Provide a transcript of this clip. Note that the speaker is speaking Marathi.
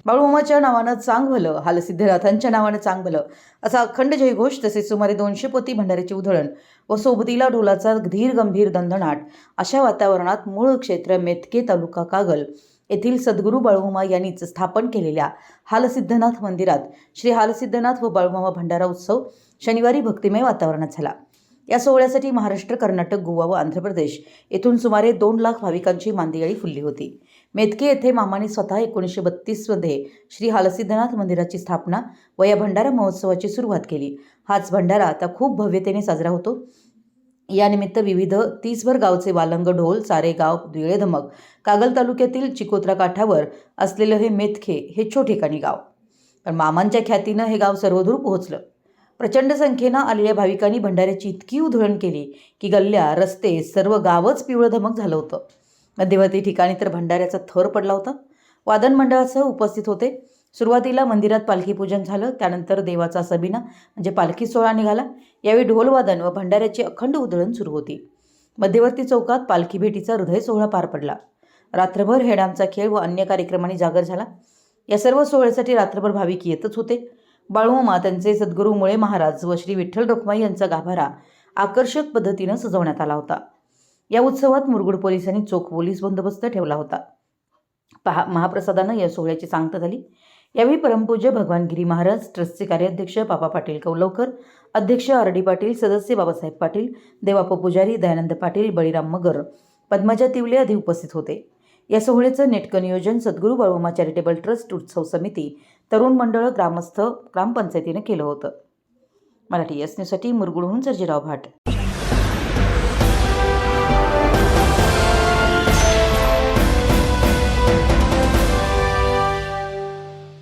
बाळूमामाच्या नावानं चांग भलं, हालसिद्धनाथांच्या नावानं चांग भलं असा अखंड जयघोष, तसेच सुमारे 200 पोती भंडाऱ्याची उधळण व सोबतीला ढोलाचा धीर गंभीर दणदणाट अशा वातावरणात मूळ क्षेत्र मेतके तालुका कागल येथील सद्गुरू बाळूमामा यांनीच स्थापन केलेल्या हालसिद्धनाथ मंदिरात श्री हालसिद्धनाथ व बाळूमामा भंडारा उत्सव शनिवारी भक्तिमय वातावरणात झाला। या सोहळ्यासाठी महाराष्ट्र, कर्नाटक, गोवा व आंध्र प्रदेश येथून सुमारे 2 लाख भाविकांची मांदियाळी फुलली होती। मेतके येथे मामांनी स्वतः 1932 मध्ये श्री हालसिद्धनाथ मंदिराची स्थापना व या भंडारा महोत्सवाची सुरुवात केली। हाच भंडारा आता खूप भव्यतेने साजरा होतो। यानिमित्त विविध 30भर गावचे वालंग, ढोल, सारे गाव, दिळे धमक। कागल तालुक्यातील चिकोत्रा काठावर असलेलं हे मेतके हे ठिकाणी गाव, पण मामांच्या ख्यातीनं हे गाव सर्वदूर पोहोचलं। प्रचंड संख्येनं आलेल्या भाविकांनी भंडाऱ्याची इतकी उधळण केली की गल्ल्या, रस्ते, सर्व गावच पिवळं धमक झालं होतं। मध्यवर्ती ठिकाणी तर भंडाऱ्याचा थर पडला होता। वादन मंडळासह उपस्थित होते। सुरुवातीला मंदिरात पालखी पूजन झालं, त्यानंतर देवाचा सबिना म्हणजे पालखी सोहळा निघाला। यावेळी ढोलवादन व भंडाऱ्याची अखंड उधळण सुरू होती। मध्यवर्ती चौकात पालखी भेटीचा हृदय सोहळा पार पडला। रात्रभर हेडामचा खेळ व अन्य कार्यक्रमांनी जागर झाला। या सर्व सोहळ्यासाठी रात्रभर भाविक येतच होते। बाळूमामा, त्यांचे सद्गुरू मुळे महाराज व श्री विठ्ठल रखुमाई यांचा गाभारा आकर्षक पद्धतीनं सजवण्यात आला होता। या उत्सवात मुरगुड पोलिसांनी चोख पोलीस बंदोबस्त ठेवला होता। महाप्रसादानं या सोहळ्याची सांगता झाली। यावेळी परमपूज्य भगवानगिरी महाराज, ट्रस्टचे कार्याध्यक्ष पापा पाटील कौलवकर, अध्यक्ष आर.डी. पाटील, सदस्य बाबासाहेब पाटील, देवाप्पा पुजारी, दयानंद पाटील, बळीराम मगर, पद्मजा तिवले आदी उपस्थित होते। या सोहळ्याचं नेटकं नियोजन सद्गुरू बाळूमामा चॅरिटेबल ट्रस्ट, उत्सव समिती, तरुण मंडळ, ग्रामस्थ, ग्रामपंचायतीनं केलं होतं। मराठी एस न्यूजसाठी मुरगुडहून सर्जेराव भाट।